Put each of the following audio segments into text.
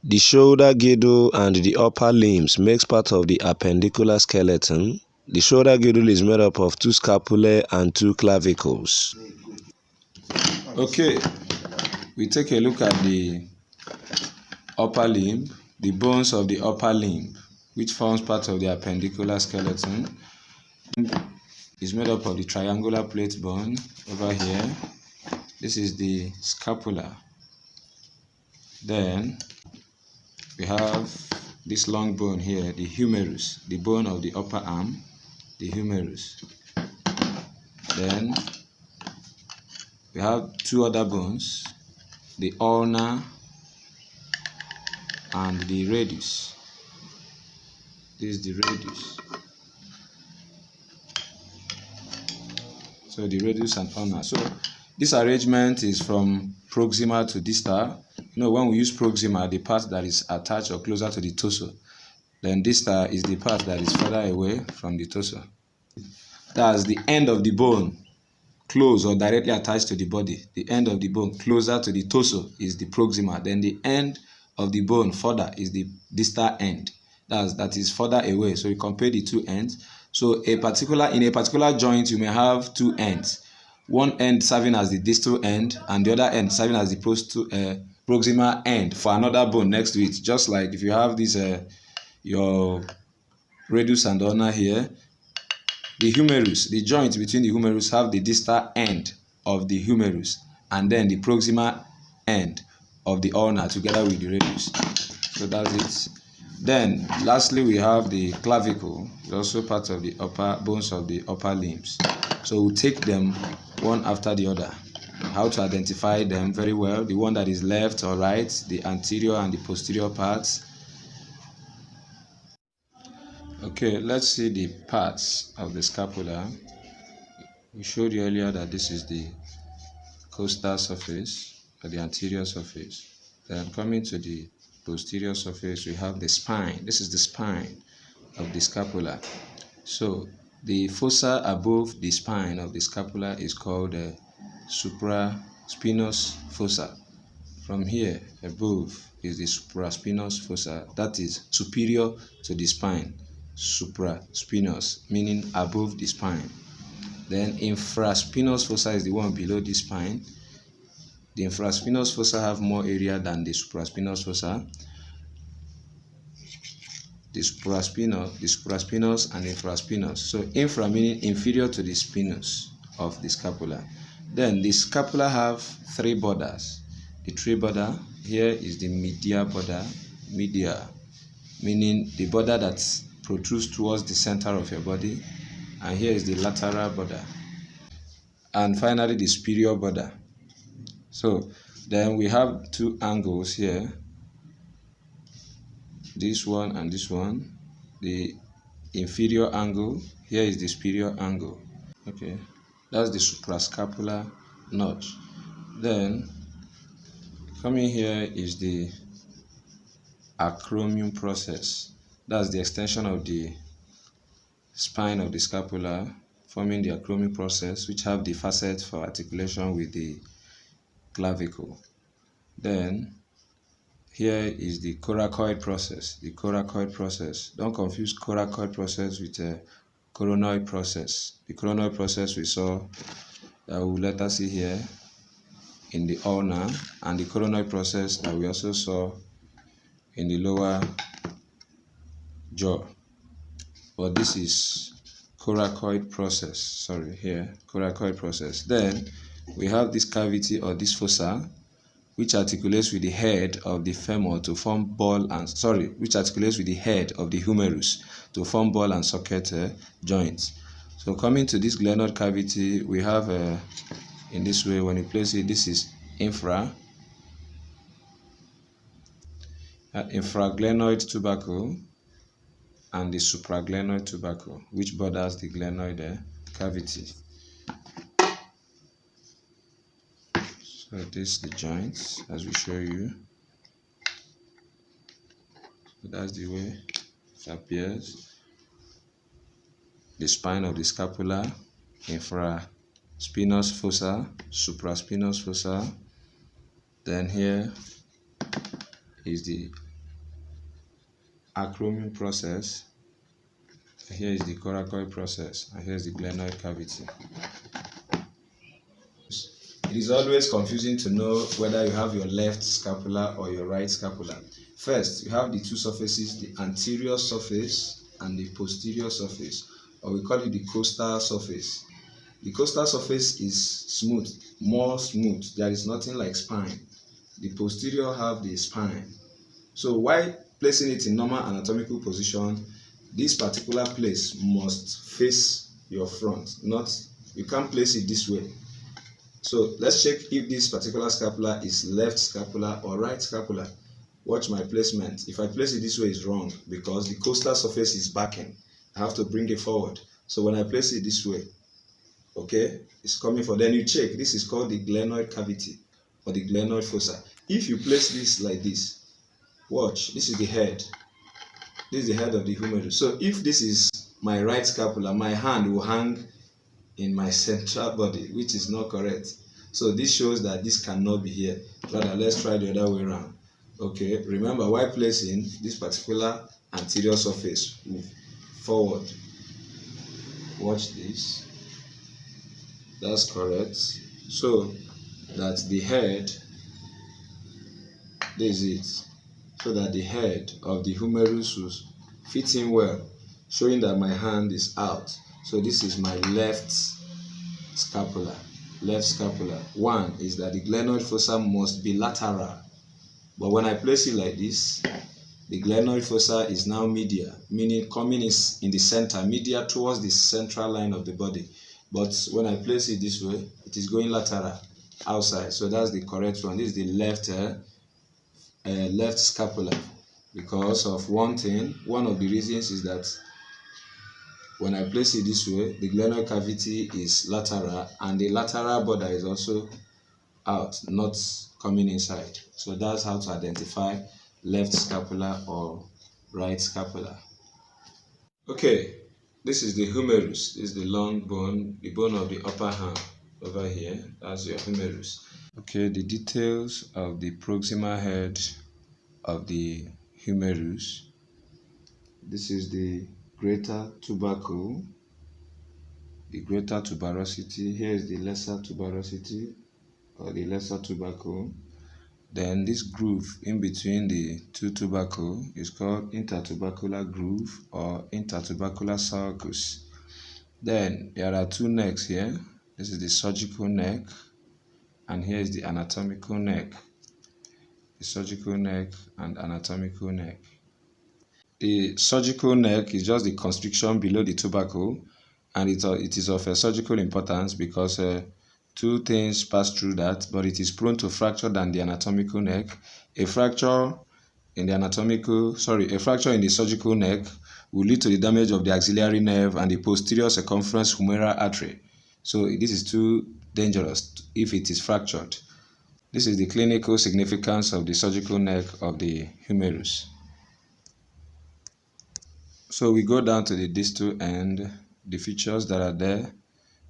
The shoulder girdle and the upper limbs makes part of the appendicular skeleton. The shoulder girdle is made up of 2 scapulae and 2 clavicles. Okay, we take a look at the upper limb, the bones of the upper limb, which forms part of the appendicular skeleton. Is made up of the triangular plate bone over here. This is the scapula. Then we have this long bone here, the humerus, the bone of the upper arm, the humerus. Then we have 2 other bones, the ulna and the radius. This is the radius. So the radius and ulna. So this arrangement is from proximal to distal. You know, when we use proximal, the part that is attached or closer to the torso. Then distal is the part that is further away from the torso. That's the end of the bone, close or directly attached to the body. The end of the bone closer to the torso is the proximal. Then the end of the bone further is the distal end. That is further away. So you compare the 2 ends. So in a particular joint, you may have 2 ends. One end serving as the distal end and the other end serving as the proximal end for another bone next to it. Just like if you have this your radius and ulna here, the humerus, the joint between the humerus have the distal end of the humerus and then the proximal end of the ulna together with the radius. So that's it. Then lastly we have the clavicle. It's also part of the upper bones of the upper limbs. So we'll take them one after the other. How to identify them very well, the one that is left or right, the anterior and the posterior parts. Okay, let's see the parts of the scapula. We showed you earlier that this is the costal surface or the anterior surface. Then coming to the posterior surface, we have the spine. This is the spine of the scapula. So the fossa above the spine of the scapula is called the supraspinous fossa. From here above is the supraspinous fossa, that is superior to the spine. Supraspinous meaning above the spine. Then infraspinous fossa is the one below the spine. The infraspinous fossa have more area than the supraspinous fossa. The supraspinous and infraspinous. So infra meaning inferior to the spinous of the scapula. Then the scapula have 3 borders. The 3 border here is the medial border, medial meaning the border that protrudes towards the center of your body, and here is the lateral border, and finally the superior border. So then we have 2 angles here, this one and this one. The inferior angle here is the superior angle. Okay, that's the suprascapular notch. Then coming here is the acromion process. That's the extension of the spine of the scapula, forming the acromion process, which have the facet for articulation with the clavicle. Then here is the coracoid process. The coracoid process. Don't confuse coracoid process with a coronoid process. The coronoid process we saw that we'll later see here in the ulna, and the coronoid process that we also saw in the lower jaw. But this is coracoid process. Sorry, here coracoid process. Then we have this cavity or this fossa, which articulates with the head of the femur to form ball and which articulates with the head of the humerus to form ball and socket joints. So coming to this glenoid cavity, we have in this way, when you place it, this is infraglenoid tubercle and the supraglenoid tubercle, which borders the glenoid cavity. So this is the joints as we show you. So that's the way it appears. The spine of the scapula, infraspinous fossa, supraspinous fossa. Then here is the acromion process. Here is the coracoid process, and here is the glenoid cavity. It is always confusing to know whether you have your left scapula or your right scapula. First, you have the two surfaces, the anterior surface and the posterior surface, or we call it the costal surface. The costal surface is smooth, more smooth. There is nothing like spine. The posterior have the spine. So while placing it in normal anatomical position, this particular place must face your front. You can't place it this way. So let's check if this particular scapula is left scapula or right scapula. Watch my placement. If I place it this way, it's wrong because the costal surface is backing. I have to bring it forward. So when I place it this way, okay, it's coming forward. Then you check. This is called the glenoid cavity or the glenoid fossa. If you place this like this, watch, this is the head. This is the head of the humerus. So if this is my right scapula, my hand will hang in my central body, which is not correct. So this shows that this cannot be here. Rather, let's try the other way around. Okay, remember, while placing this particular anterior surface, move forward. Watch this. That's correct. So that the head, this is it. So that the head of the humerus will fit in well, showing that my hand is out. So this is my left scapula. Left scapula. One is that the glenoid fossa must be lateral. But when I place it like this, the glenoid fossa is now medial, meaning coming is in the center, medial towards the central line of the body. But when I place it this way, it is going lateral, outside. So that's the correct one. This is the left scapula. Because of one thing, one of the reasons is that when I place it this way, the glenoid cavity is lateral and the lateral border is also out, not coming inside. So that's how to identify left scapula or right scapula. Okay, this is the humerus. This is the long bone, the bone of the upper arm over here. That's your humerus. Okay, the details of the proximal head of the humerus. This is the greater tubercle, the greater tuberosity. Here is the lesser tuberosity or the lesser tubercle. Then this groove in between the two tubercle is called intertubercular groove or intertubercular sulcus. Then there are two necks here. This is the surgical neck and here is the anatomical neck. The surgical neck and anatomical neck. The surgical neck is just the constriction below the tubercle, and it is of a surgical importance because two things pass through that, but it is prone to fracture than the anatomical neck. A fracture in the surgical neck will lead to the damage of the axillary nerve and the posterior circumference humeral artery. So this is too dangerous if it is fractured. This is the clinical significance of the surgical neck of the humerus. So we go down to the distal end, the features that are there.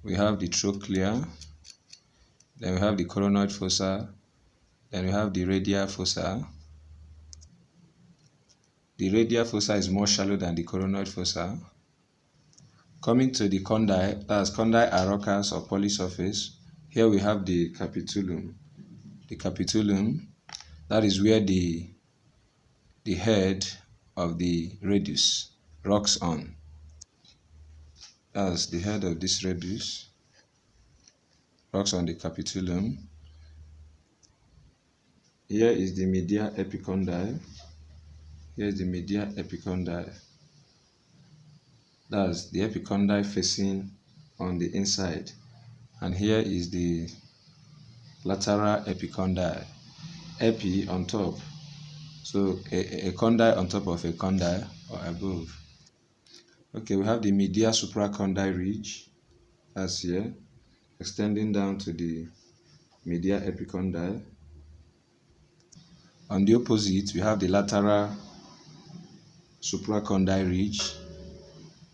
We have the trochlea, then we have the coronoid fossa, then we have the radial fossa. The radial fossa is more shallow than the coronoid fossa. Coming to the condyle, that's condyle arrocus or polysurface. Here we have the capitulum. The capitulum, that is where the head of the radius rocks on. That's the head of this radius rocks on the capitulum. Here is the medial epicondyle. Here is the medial epicondyle. That's the epicondyle facing on the inside. And here is the lateral epicondyle. Epi on top. So a condyle on top of a condyle or above. Okay, we have the medial supracondyle ridge. That's here, extending down to the medial epicondyle. On the opposite, we have the lateral supracondyle ridge.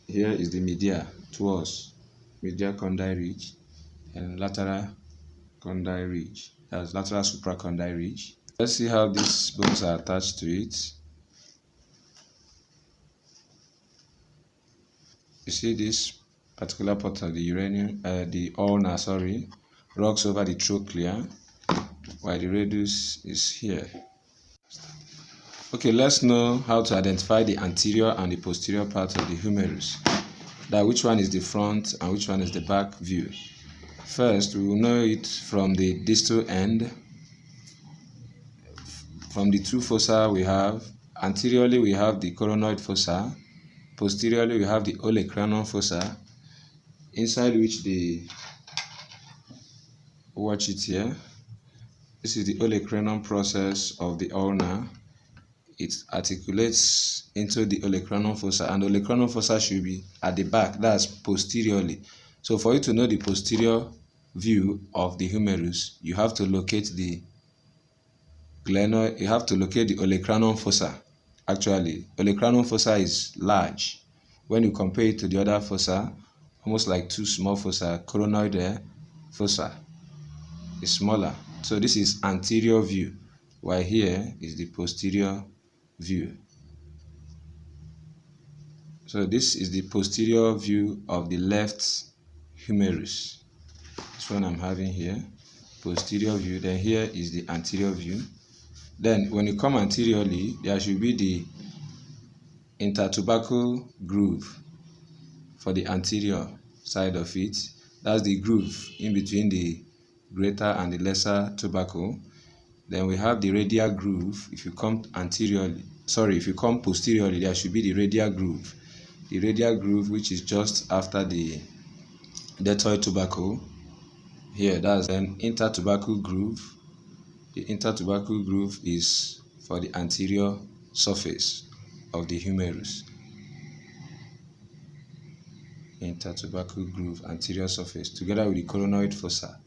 Here is the medial towards medial condyle ridge and lateral condyle ridge. That's lateral supracondyle ridge. Let's see how these bones are attached to it. You see this particular part of the the ulna, rocks over the trochlea, while the radius is here. Okay, let's know how to identify the anterior and the posterior part of the humerus. That which one is the front and which one is the back view. First, we will know it from the distal end. From the two fossa we have, anteriorly we have the coronoid fossa, posteriorly we have the olecranon fossa, inside which watch it here. This is the olecranon process of the ulna. It articulates into the olecranon fossa, and the olecranon fossa should be at the back, that's posteriorly. So for you to know the posterior view of the humerus, you have to locate the glenoid, you have to locate the olecranon fossa. Actually, olecranon fossa is large. When you compare it to the other fossa, almost like two small fossa, coronoid fossa is smaller. So this is anterior view, while here is the posterior view. So this is the posterior view of the left humerus. This one I'm having here, posterior view. Then here is the anterior view. Then when you come anteriorly, there should be the intertubercle groove for the anterior side of it. That's the groove in between the greater and the lesser tubercle. Then we have the radial groove. If you come posteriorly, there should be the radial groove. The radial groove, which is just after the deltoid tubercle. Here, that's an intertubercle groove. The intertubercle groove is for the anterior surface of the humerus. Intertubercle groove, anterior surface, together with the coronoid fossa.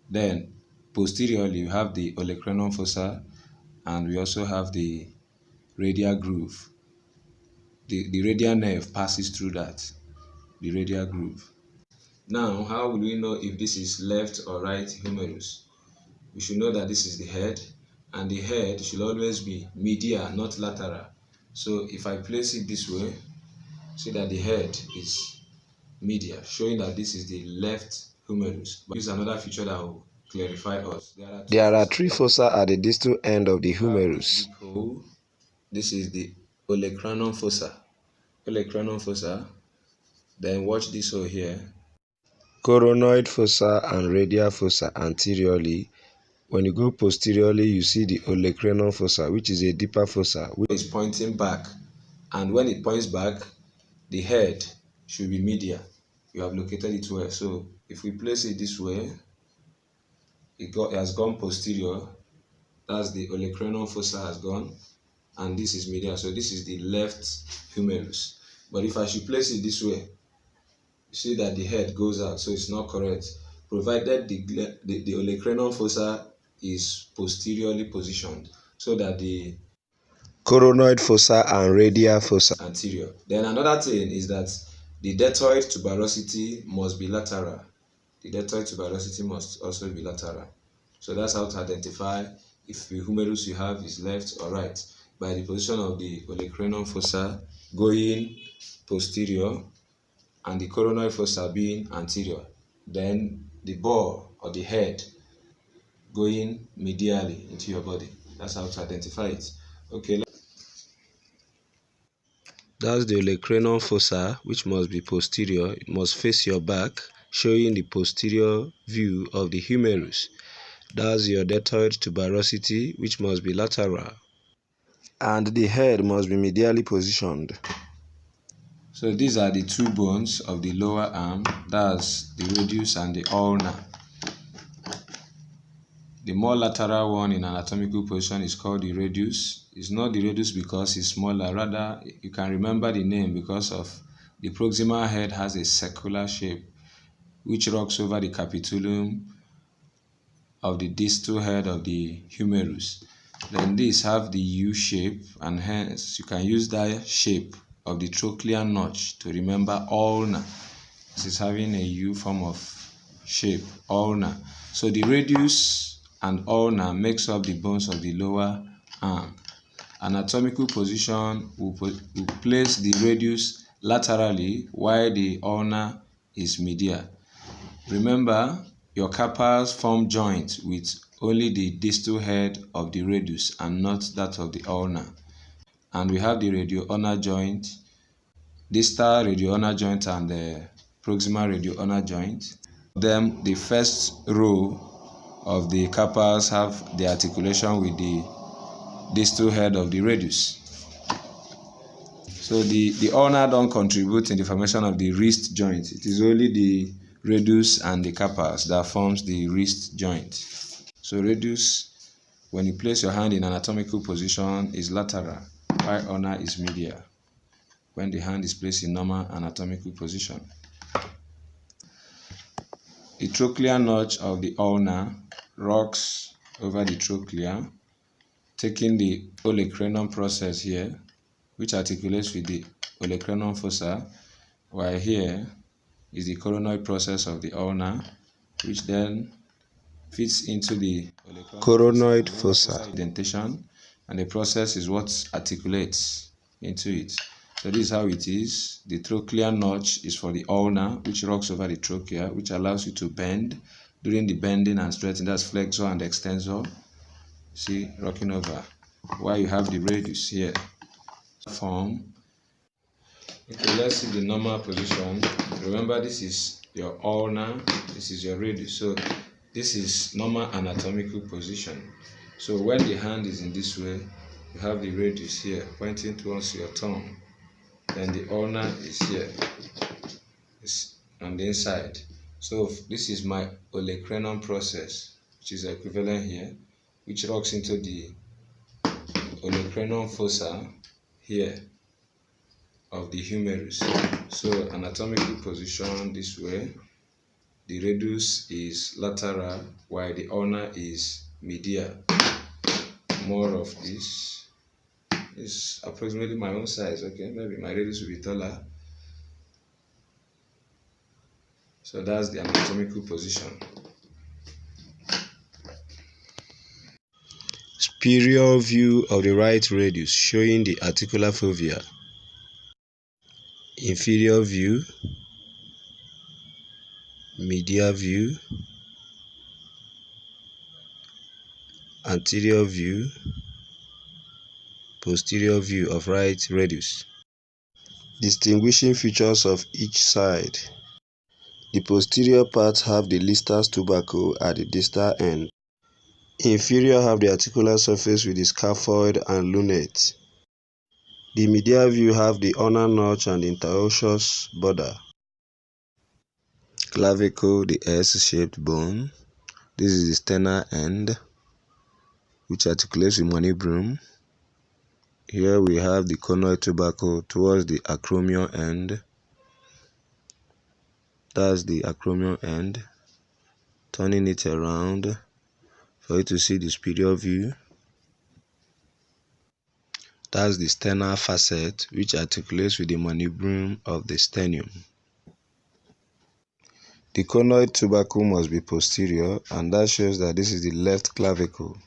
Then, posteriorly, you have the olecranon fossa, and we also have the radial groove. The radial nerve passes through that, the radial groove. Now, how will we know if this is left or right humerus? We should know that this is the head, and the head should always be medial, not lateral. So if I place it this way, see that the head is medial, showing that this is the left humerus. But this is another feature that will clarify us. There are three fossa at the distal end of the humerus. This is the olecranon fossa. Olecranon fossa. Then watch this hole here. Coronoid fossa and radial fossa anteriorly. When you go posteriorly, you see the olecranon fossa, which is a deeper fossa, which is pointing back. And when it points back, the head should be medial. You have located it well. So if we place it this way, it has gone posterior. That's the olecranon fossa has gone, and this is medial. So this is the left humerus. But if I should place it this way, you see that the head goes out, so it's not correct. Provided the olecranon fossa is posteriorly positioned, so that the coronoid fossa and radial fossa anterior. Then another thing is that the deltoid tuberosity must be lateral. The deltoid tuberosity must also be lateral. So that's how to identify if the humerus you have is left or right, by the position of the olecranon fossa going posterior and the coronoid fossa being anterior. Then the ball or the head going medially into your body. That's how to identify it. Okay. That's the olecranon fossa, which must be posterior. It must face your back, showing the posterior view of the humerus. That's your deltoid tuberosity, which must be lateral. And the head must be medially positioned. So these are the two bones of the lower arm. That's the radius and the ulna. The more lateral one in anatomical position is called the radius. It's not the radius because it's smaller. Rather, you can remember the name because of the proximal head has a circular shape which rocks over the capitulum of the distal head of the humerus. Then these have the U shape, and hence you can use that shape of the trochlear notch to remember ulna. This is having a U form of shape, ulna. So the radius and ulna makes up the bones of the lower arm. Anatomical position will place the radius laterally while the ulna is medial. Remember, your carpals form joints with only the distal head of the radius and not that of the ulna. And we have the radio-ulnar joint, distal radio-ulnar joint and the proximal radio-ulnar joint. Them, the first row of the carpals have the articulation with the distal head of the radius. So the ulna don't contribute in the formation of the wrist joint. It is only the radius and the carpals that forms the wrist joint. So radius, when you place your hand in anatomical position, is lateral, while ulna is medial when the hand is placed in normal anatomical position. The trochlear notch of the ulna rocks over the trochlea, taking the olecranon process here, which articulates with the olecranon fossa, while here is the coronoid process of the ulna, which then fits into the Coronoid fossa. indentation, and the process is what articulates into it. So this is how it is. The trochlear notch is for the ulna, which rocks over the trachea, which allows you to bend. During the bending and stretching, that's flexor and extensor. See, rocking over. While you have the radius here. Form. Okay, let's see the normal position. Remember, this is your ulna, this is your radius. So this is normal anatomical position. So when the hand is in this way, you have the radius here pointing towards your thumb. Then the ulna is here, it's on the inside. So this is my olecranon process, which is equivalent here, which rocks into the olecranon fossa here of the humerus. So anatomical position this way, the radius is lateral while the ulna is medial. More of this is approximately my own size. Okay, maybe my radius will be taller. So that's the anatomical position. Superior view of the right radius showing the articular fovea. Inferior view, medial view, anterior view, posterior view of right radius. Distinguishing features of each side. The posterior parts have the listas tubercle at the distal end. Inferior have the articular surface with the scaphoid and lunate. The medial view have the ulnar notch and the interosseous border. Clavicle, the S-shaped bone. This is the sternal end, which articulates with manubrium. Here we have the conoid tubercle towards the acromion end. That's the acromion end. Turning it around for you to see the superior view. That's the sternal facet, which articulates with the manubrium of the sternum. The conoid tubercle must be posterior, and that shows that this is the left clavicle.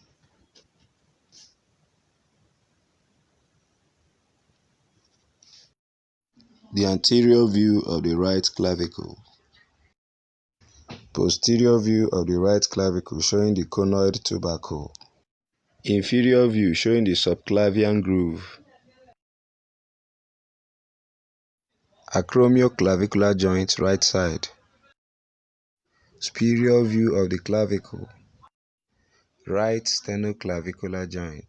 The anterior view of the right clavicle. Posterior view of the right clavicle showing the conoid tubercle. Inferior view showing the subclavian groove. Acromioclavicular joint, right side. Superior view of the clavicle. Right sternoclavicular joint.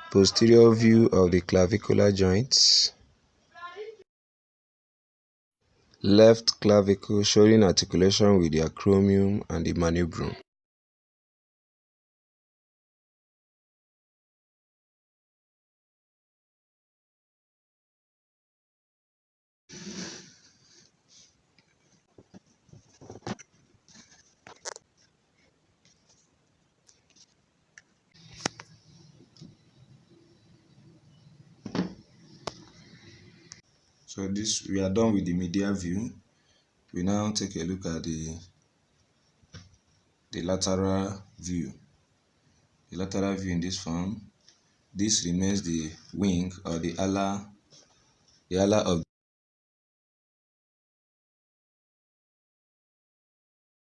Posterior view of the clavicular joints. Left clavicle showing articulation with the acromion and the manubrium. So this, we are done with the medial view. We now take a look at the lateral view. The lateral view in this form. This remains the wing or the ala of